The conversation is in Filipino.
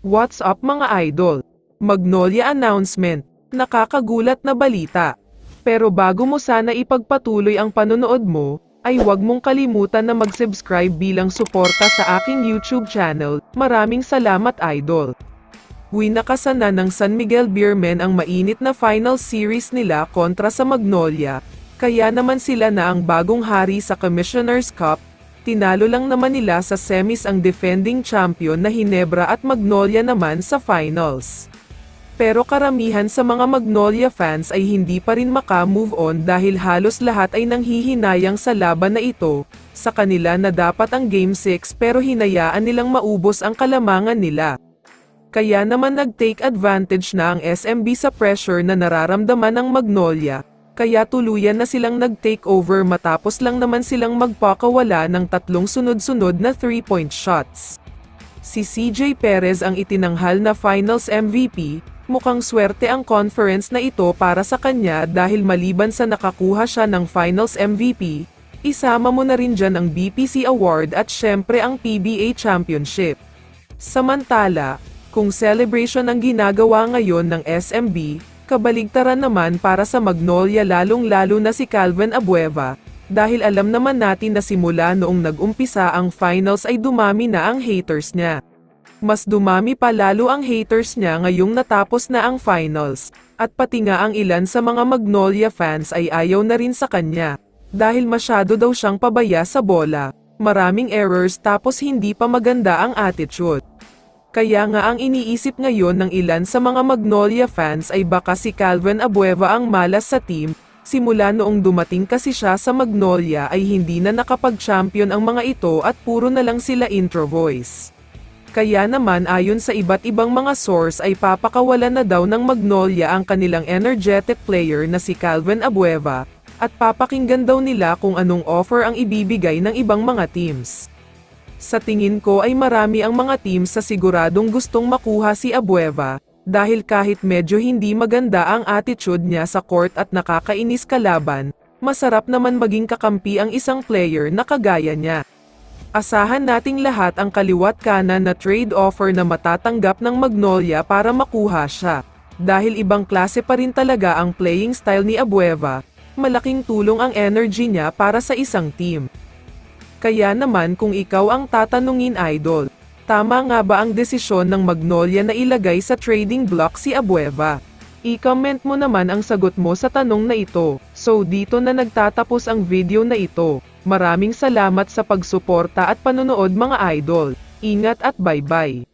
What's up mga idol? Magnolia announcement, nakakagulat na balita. Pero bago mo sana ipagpatuloy ang panonood mo, ay huwag mong kalimutan na mag-subscribe bilang suporta sa aking YouTube channel. Maraming salamat idol. Winakasan na ng San Miguel Beermen ang mainit na final series nila kontra sa Magnolia, kaya naman sila na ang bagong hari sa Commissioner's Cup. Tinalo lang naman nila sa semis ang defending champion na Ginebra at Magnolia naman sa finals. Pero karamihan sa mga Magnolia fans ay hindi pa rin maka-move on dahil halos lahat ay nanghihinayang sa laban na ito, sa kanila na dapat ang Game 6 pero hinayaan nilang maubos ang kalamangan nila. Kaya naman nag-take advantage na ang SMB sa pressure na nararamdaman ng Magnolia. Kaya tuluyan na silang nag-take over matapos lang naman silang magpakawala ng 3 sunod-sunod na 3-point shots. Si CJ Perez ang itinanghal na Finals MVP, mukhang swerte ang conference na ito para sa kanya dahil maliban sa nakakuha siya ng Finals MVP, isama mo na rin dyan ang BPC Award at syempre ang PBA Championship. Samantala, kung celebration ang ginagawa ngayon ng SMB, kabaligtaran naman para sa Magnolia lalong-lalo na si Calvin Abueva, dahil alam naman natin na simula noong nag-umpisa ang finals ay dumami na ang haters niya. Mas dumami pa lalo ang haters niya ngayong natapos na ang finals, at pati nga ang ilan sa mga Magnolia fans ay ayaw na rin sa kanya, dahil masyado daw siyang pabaya sa bola, maraming errors tapos hindi pa maganda ang attitude. Kaya nga ang iniisip ngayon ng ilan sa mga Magnolia fans ay baka si Calvin Abueva ang malas sa team, simula noong dumating kasi siya sa Magnolia ay hindi na nakapag-champion ang mga ito at puro na lang sila intro voice. Kaya naman ayon sa iba't ibang mga source ay papakawalan na daw ng Magnolia ang kanilang energetic player na si Calvin Abueva, at papakinggan daw nila kung anong offer ang ibibigay ng ibang mga teams. Sa tingin ko ay marami ang mga teams sa siguradong gustong makuha si Abueva, dahil kahit medyo hindi maganda ang attitude niya sa court at nakakainis kalaban, masarap naman maging kakampi ang isang player na kagaya niya. Asahan nating lahat ang kaliwat kanan na trade offer na matatanggap ng Magnolia para makuha siya, dahil ibang klase pa rin talaga ang playing style ni Abueva, malaking tulong ang energy niya para sa isang team. Kaya naman kung ikaw ang tatanungin idol, tama nga ba ang desisyon ng Magnolia na ilagay sa trading block si Abueva? I-comment mo naman ang sagot mo sa tanong na ito. So dito na nagtatapos ang video na ito. Maraming salamat sa pagsuporta at panonood mga idol. Ingat at bye-bye.